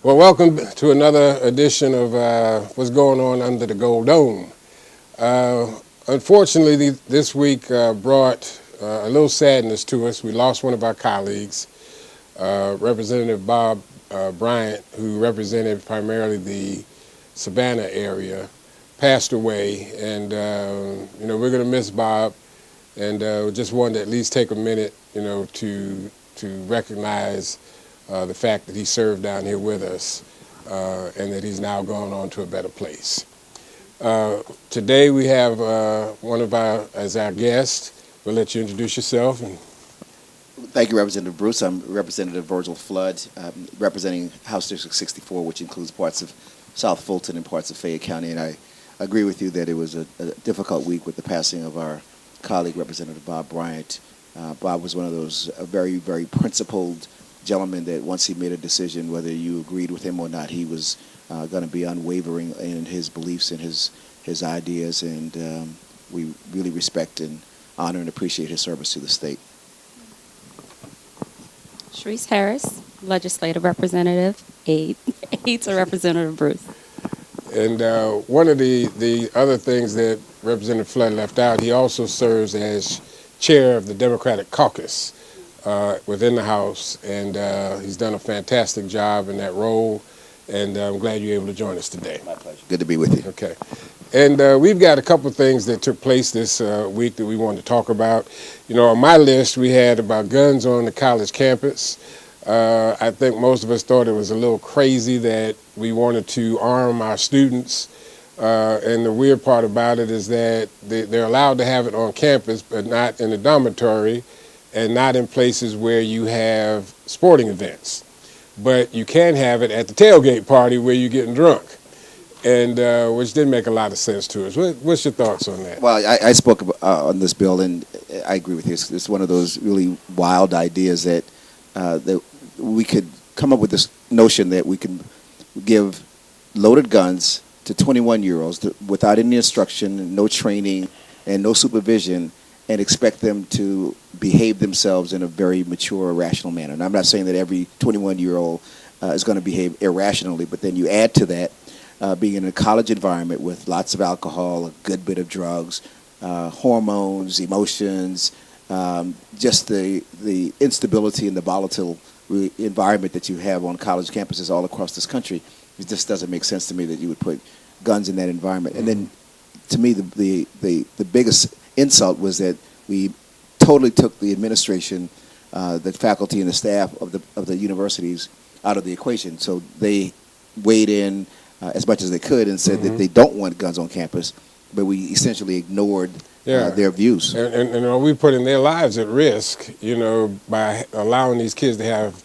Well, welcome to another edition of What's Going On Under the Gold Dome. Unfortunately, this week brought a little sadness to us. We lost one of our colleagues, Representative Bob Bryant, who represented primarily the Savannah area, passed away. And, we're going to miss Bob. And just wanted to at least take a minute, to recognize the fact that he served down here with us and that he's now gone on to a better place. Today we have one of as our guest. We'll let you introduce yourself. Thank you, Representative Bruce. I'm Representative Virgil Fludd, representing House District 64, which includes parts of South Fulton and parts of Fayette County. And I agree with you that it was a difficult week with the passing of our colleague, Representative Bob Bryant. Bob was one of those very, very principled gentleman that once he made a decision, whether you agreed with him or not, he was going to be unwavering in his beliefs and his ideas, and we really respect and honor and appreciate his service to the state. Sharice Harris, Legislative Representative, aide to Representative Bruce. And one of the other things that Representative Flood left out, he also serves as chair of the Democratic Caucus within the House, and he's done a fantastic job in that role, and I'm glad you're able to join us today. My pleasure. Good to be with you. Okay. And we've got a couple of things that took place this week that we wanted to talk about. On my list, we had about guns on the college campus. I think most of us thought it was a little crazy that we wanted to arm our students. And the weird part about it is that they're allowed to have it on campus, but not in the dormitory, and not in places where you have sporting events. But you can have it at the tailgate party where you're getting drunk, and which didn't make a lot of sense to us. What's your thoughts on that? Well, I spoke on this bill, and I agree with you. It's one of those really wild ideas that we could come up with this notion that we can give loaded guns to 21-year-olds without any instruction, no training, and no supervision, and expect them to behave themselves in a very mature, rational manner. And I'm not saying that every 21-year-old is going to behave irrationally, but then you add to that being in a college environment with lots of alcohol, a good bit of drugs, hormones, emotions, just the instability and the volatile environment that you have on college campuses all across this country. It just doesn't make sense to me that you would put guns in that environment. And then, to me, the biggest insult was that we totally took the administration, the faculty, and the staff of the universities out of the equation. So they weighed in as much as they could and said that they don't want guns on campus, but we essentially ignored their views. And we putting their lives at risk, by allowing these kids to have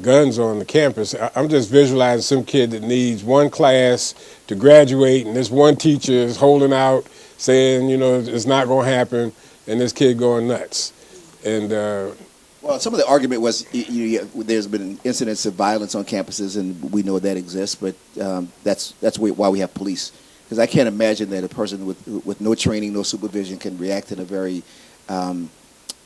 guns on the campus. I'm just visualizing some kid that needs one class to graduate, and this one teacher is holding out, saying, it's not going to happen, and this kid going nuts. And well, some of the argument was there's been incidents of violence on campuses, and we know that exists, but that's why we have police. Because I can't imagine that a person with no training, no supervision can react in a very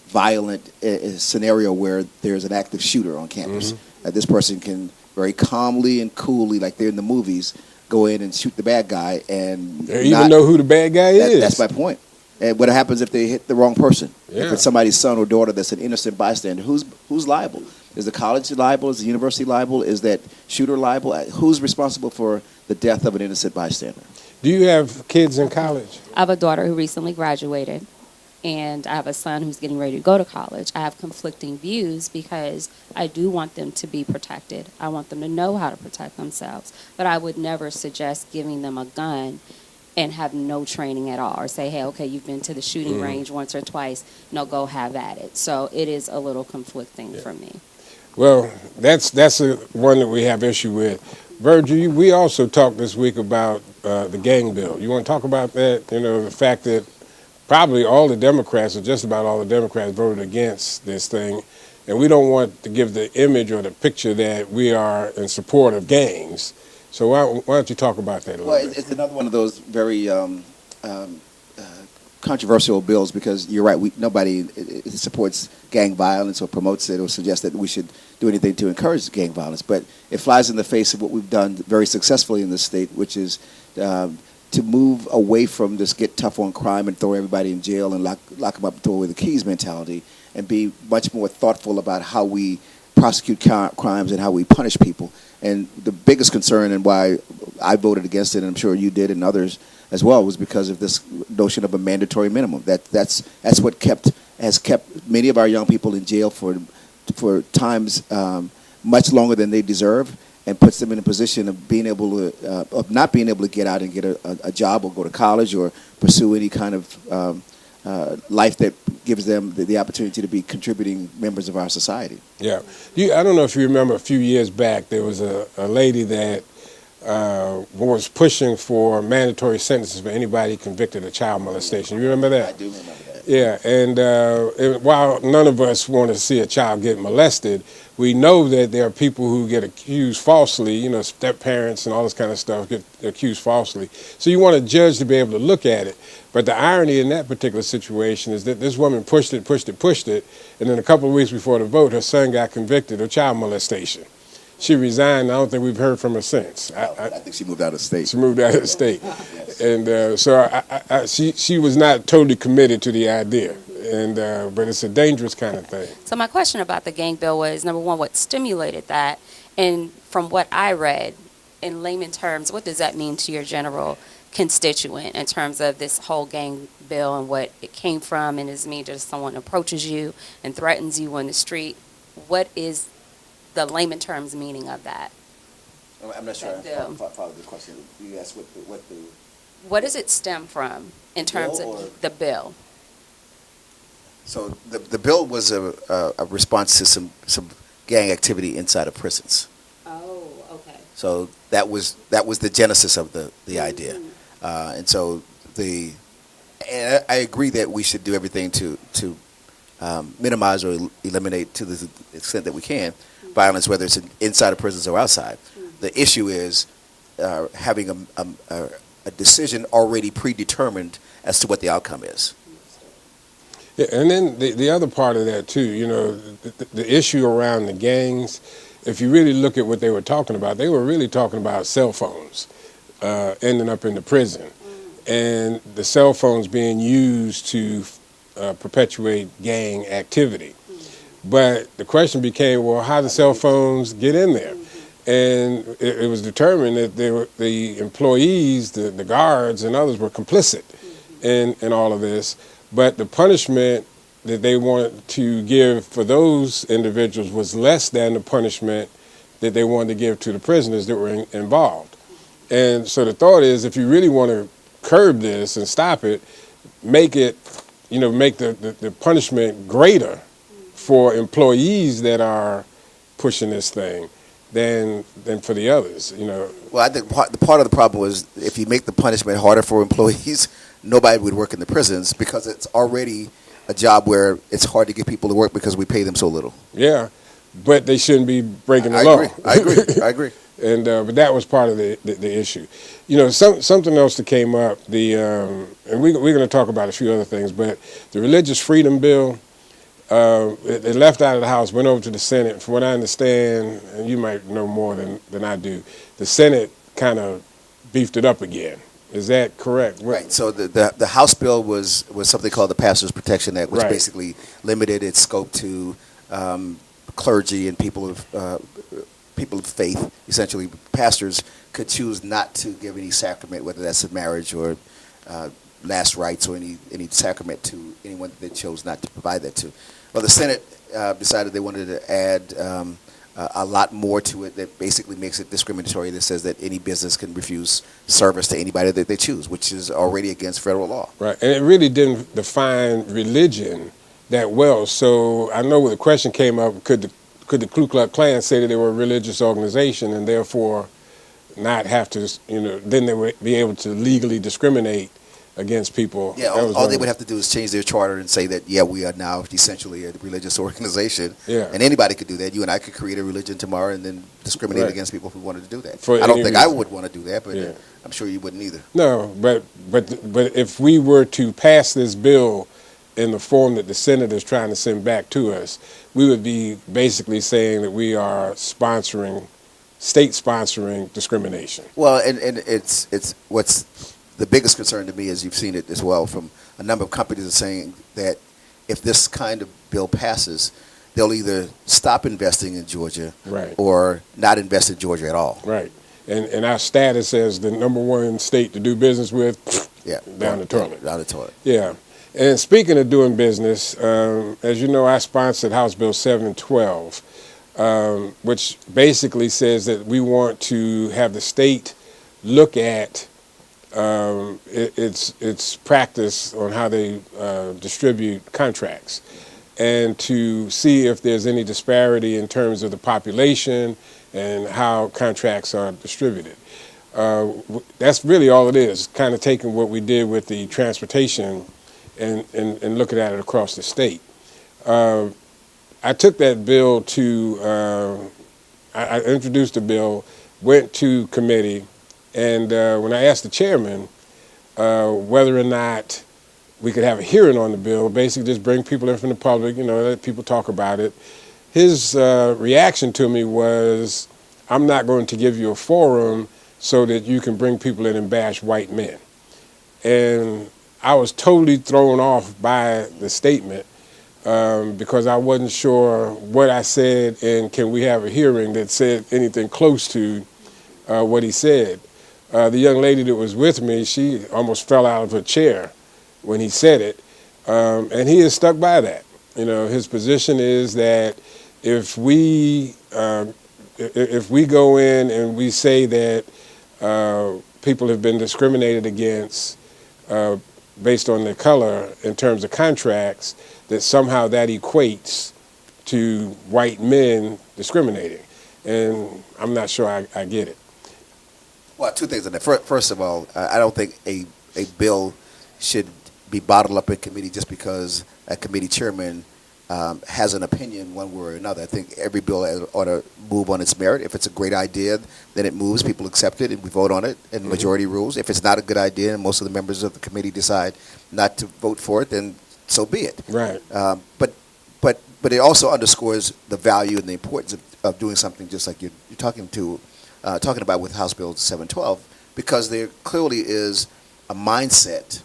violent scenario where there's an active shooter on campus. This person can very calmly and coolly, like they're in the movies, go in and shoot the bad guy and even know who the bad guy is. That's my point. And what happens if they hit the wrong person? Yeah. If it's somebody's son or daughter that's an innocent bystander, who's liable? Is the college liable? Is the university liable? Is that shooter liable? Who's responsible for the death of an innocent bystander? Do you have kids in college? I have a daughter who recently graduated, and I have a son who's getting ready to go to college. I have conflicting views because I do want them to be protected. I want them to know how to protect themselves, but I would never suggest giving them a gun and have no training at all, or say, hey, okay, you've been to the shooting range once or twice, no, go have at it. So it is a little conflicting for me. Well, that's one that we have issue with. Virgil, we also talked this week about the gang bill. You want to talk about that? The fact that probably all the Democrats, or just about all the Democrats, voted against this thing, and we don't want to give the image or the picture that we are in support of gangs. So why don't you talk about that a little bit? Well, it's another one of those very controversial bills because you're right. Nobody supports gang violence or promotes it or suggests that we should do anything to encourage gang violence. But it flies in the face of what we've done very successfully in this state, which is to move away from this get tough on crime and throw everybody in jail and lock them up and throw away the keys mentality, and be much more thoughtful about how we prosecute crimes and how we punish people. And the biggest concern and why I voted against it, and I'm sure you did and others as well, was because of this notion of a mandatory minimum. That's what has kept many of our young people in jail for times much longer than they deserve, and puts them in a position of being able to of not being able to get out and get a job or go to college or pursue any kind of life that gives them the opportunity to be contributing members of our society. Yeah. I don't know if you remember a few years back, there was a lady that was pushing for mandatory sentences for anybody convicted of child molestation. You remember that? I do remember that. Yeah, and while none of us want to see a child get molested, we know that there are people who get accused falsely, step-parents and all this kind of stuff get accused falsely. So you want a judge to be able to look at it. But the irony in that particular situation is that this woman pushed it, and then a couple of weeks before the vote, her son got convicted of child molestation. She resigned. I don't think we've heard from her since. I think she moved out of state. She moved out of the state. Yes. And so she was not totally committed to the idea. But it's a dangerous kind of thing. So my question about the gang bill was, number one, what stimulated that? And from what I read, in layman terms, what does that mean to your general constituent in terms of this whole gang bill and what it came from? And does it mean just someone approaches you and threatens you on the street? What is the layman terms meaning of that? I'm not sure I followed the question. You asked what does it stem from in terms of the bill? So the bill was a response to some gang activity inside of prisons. Oh, okay. So that was the genesis of the idea, and so and I agree that we should do everything to minimize or eliminate to the extent that we can violence, whether it's inside of prisons or outside. The issue is having a decision already predetermined as to what the outcome is. Yeah, and then the other part of that too, the issue around the gangs, if you really look at what they were talking about, they were really talking about cell phones ending up in the prison, and the cell phones being used to perpetuate gang activity. But the question became, well, how do cell phones get in there? And it was determined that the employees, the guards and others were complicit in all of this. But the punishment that they wanted to give for those individuals was less than the punishment that they wanted to give to the prisoners that were involved. And so the thought is, if you really want to curb this and stop it, make the punishment greater for employees that are pushing this thing than for the others. Well, I think part of the problem was if you make the punishment harder for employees, nobody would work in the prisons because it's already a job where it's hard to get people to work because we pay them so little. Yeah, but they shouldn't be breaking the law. I agree. And but that was part of the issue. Something else that came up. And we're going to talk about a few other things, but the Religious Freedom Bill. It left out of the House, went over to the Senate. From what I understand, and you might know more than I do, the Senate kind of beefed it up again. Is that correct? Right. So the House bill was something called the Pastor's Protection Act, which basically limited its scope to clergy and people of faith. Essentially, pastors could choose not to give any sacrament, whether that's a marriage or last rites or any sacrament to anyone that they chose not to provide that to. Well, the Senate decided they wanted to add a lot more to it that basically makes it discriminatory, that says that any business can refuse service to anybody that they choose, which is already against federal law. Right, and it really didn't define religion that well. So I know when the question came up, could the Ku Klux Klan say that they were a religious organization and therefore not have to, then they would be able to legally discriminate against people. Yeah, That was all one they of would the- have to do is change their charter and say that, yeah, we are now essentially a religious organization. Yeah. And anybody could do that. You and I could create a religion tomorrow and then discriminate Right. against people if we wanted to do that. For I don't any think I reason. would want to do that, but Yeah. I'm sure you wouldn't either. No, but if we were to pass this bill in the form that the Senate is trying to send back to us, we would be basically saying that we are state sponsoring discrimination. Well, and it's what's the biggest concern to me is you've seen it as well from a number of companies are saying that if this kind of bill passes, they'll either stop investing in Georgia Right. or not invest in Georgia at all. Right. And our status as the number one state to do business with, Yeah, down the toilet. Down the toilet. Yeah. And speaking of doing business, as you know, I sponsored House Bill 712, which basically says that we want to have the state look at its practice on how they distribute contracts and to see if there's any disparity in terms of the population and how contracts are distributed. That's really all it is, kind of taking what we did with the transportation and looking at it across the state. I took that bill to, I introduced the bill, went to committee, and when I asked the chairman whether or not we could have a hearing on the bill, basically just bring people in from the public, let people talk about it, his reaction to me was, I'm not going to give you a forum so that you can bring people in and bash white men. And I was totally thrown off by the statement because I wasn't sure what I said and can we have a hearing that said anything close to what he said. The young lady that was with me, she almost fell out of her chair when he said it, and he is stuck by that. His position is that if we go in and we say that people have been discriminated against based on their color in terms of contracts, that somehow that equates to white men discriminating. And I'm not sure I get it. Well, two things on that. First of all, I don't think a bill should be bottled up in committee just because a committee chairman has an opinion one way or another. I think every bill ought to move on its merit. If it's a great idea, then it moves, people accept it, and we vote on it, and majority rules. If it's not a good idea and most of the members of the committee decide not to vote for it, then so be it. Right. But it also underscores the value and the importance of doing something just like you're talking about with House Bill 712, because there clearly is a mindset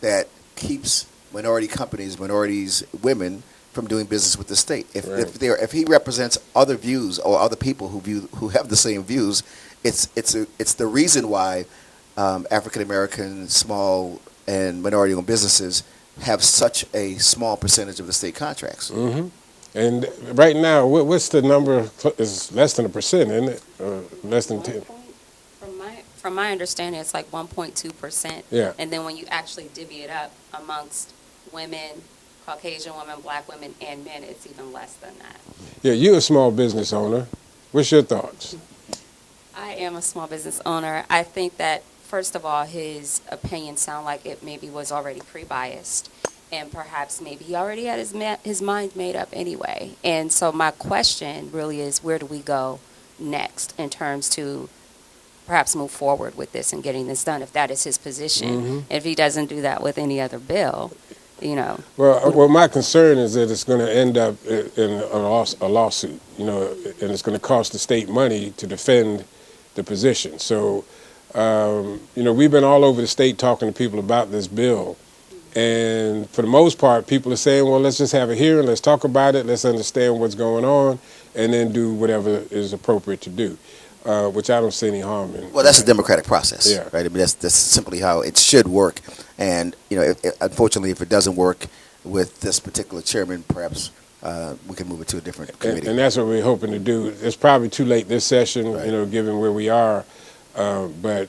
that keeps minority companies, minorities, women from doing business with the state. If he represents other views or other people who have the same views, it's the reason why African American small and minority-owned businesses have such a small percentage of the state contracts. Mm-hmm. And right now, what's the number? It's less than 1%, isn't it? Or less than 10? From my understanding, it's like 1.2%. Yeah. And then when you actually divvy it up amongst women, Caucasian women, black women, and men, it's even less than that. Yeah, you're a small business owner. What's your thoughts? I am a small business owner. I think that, first of all, his opinion sounded like it maybe was already pre-biased. And perhaps maybe he already had his mind made up anyway. And so my question really is, where do we go next in terms to perhaps move forward with this and getting this done, if that is his position? Mm-hmm. If he doesn't do that with any other bill, Well, my concern is that it's going to end up in a lawsuit, and it's going to cost the state money to defend the position. So, we've been all over the state talking to people about this bill. And for the most part, people are saying, well, let's just have a hearing, let's talk about it, let's understand what's going on, and then do whatever is appropriate to do, which I don't see any harm in. Well, that's a democratic process, Yeah. right? I mean, that's simply how it should work. And, unfortunately, if it doesn't work with this particular chairman, perhaps we can move it to a different committee. And that's what we're hoping to do. It's probably too late this session, Right. Given where we are, but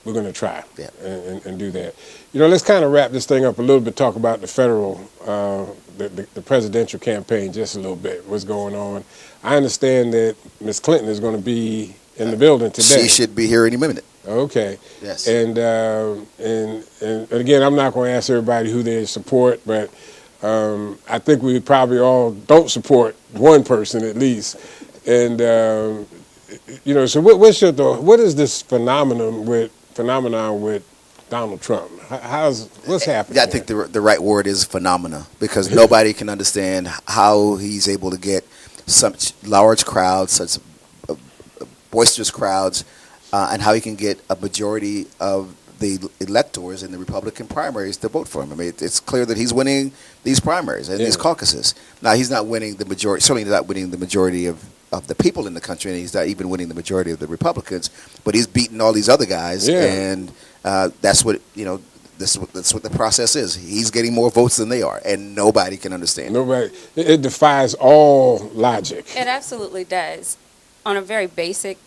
we're going to try Yeah. and do that. Let's kind of wrap this thing up a little bit, talk about the federal, the presidential campaign just a little bit, what's going on. I understand that Ms. Clinton is going to be in the building today. She should be here any minute. Okay. Yes. And again, I'm not going to ask everybody who they support, but I think we probably all don't support one person at least. And so what's your thought? What is this phenomenon with Donald Trump? What's happening? I think the right word is phenomena, because nobody can understand how he's able to get such large crowds, such boisterous crowds, and how he can get a majority of the electors in the Republican primaries to vote for him. I mean, it's clear that he's winning these primaries and these caucuses. Now, he's not winning the majority, certainly not winning the majority of the people in the country, and he's not even winning the majority of the Republicans, but he's beating all these other guys, and that's what, that's what the process is. He's getting more votes than they are, and nobody can understand. Nobody. It defies all logic. It absolutely does. From a very basic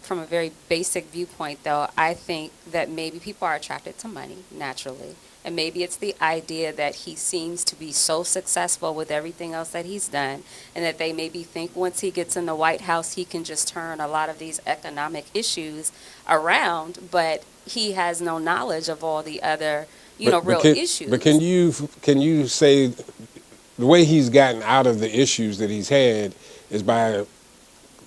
viewpoint, though, I think that maybe people are attracted to money naturally. And maybe it's the idea that he seems to be so successful with everything else that he's done, and that they maybe think once he gets in the White House, he can just turn a lot of these economic issues around, but he has no knowledge of all the other, real issues. But can you say the way he's gotten out of the issues that he's had is by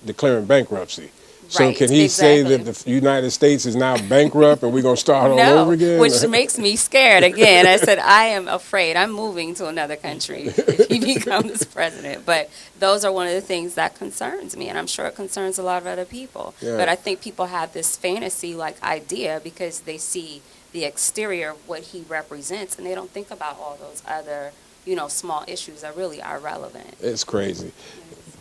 declaring bankruptcy? So Right, can he say exactly. that the United States is now bankrupt and we're going to start all over again? Which makes me scared again. I said, I am afraid. I'm moving to another country if he becomes president. But those are one of the things that concerns me, and I'm sure it concerns a lot of other people. Yeah. But I think people have this fantasy-like idea because they see the exterior of what he represents, and they don't think about all those other, small issues that really are relevant. It's crazy.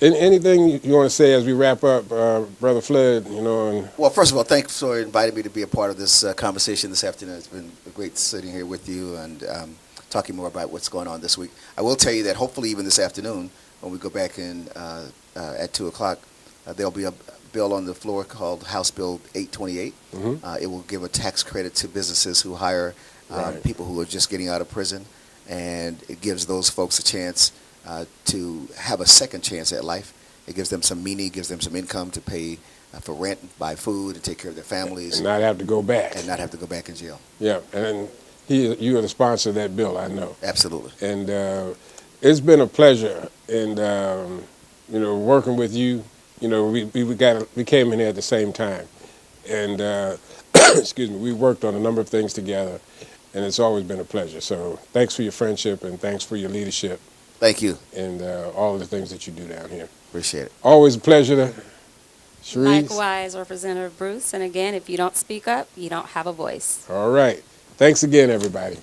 Anything you want to say as we wrap up, Brother Fludd? Well, first of all, thanks for inviting me to be a part of this conversation this afternoon. It's been great sitting here with you and talking more about what's going on this week. I will tell you that hopefully even this afternoon, when we go back in at 2 o'clock, there'll be a bill on the floor called House Bill 828. Mm-hmm. It will give a tax credit to businesses who hire people who are just getting out of prison, and it gives those folks a chance to have a second chance at life. It gives them some meaning, gives them some income to pay for rent, buy food, and take care of their families. And not have to go back. And not have to go back in jail. Yeah, and you are the sponsor of that bill, I know. Absolutely. And it's been a pleasure, and working with you. We came in here at the same time, and excuse me, we worked on a number of things together, and it's always been a pleasure. So thanks for your friendship, and thanks for your leadership. Thank you. And all of the things that you do down here. Appreciate it. Always a pleasure. Cherise. Likewise, Representative Bruce. And again, if you don't speak up, you don't have a voice. All right. Thanks again, everybody.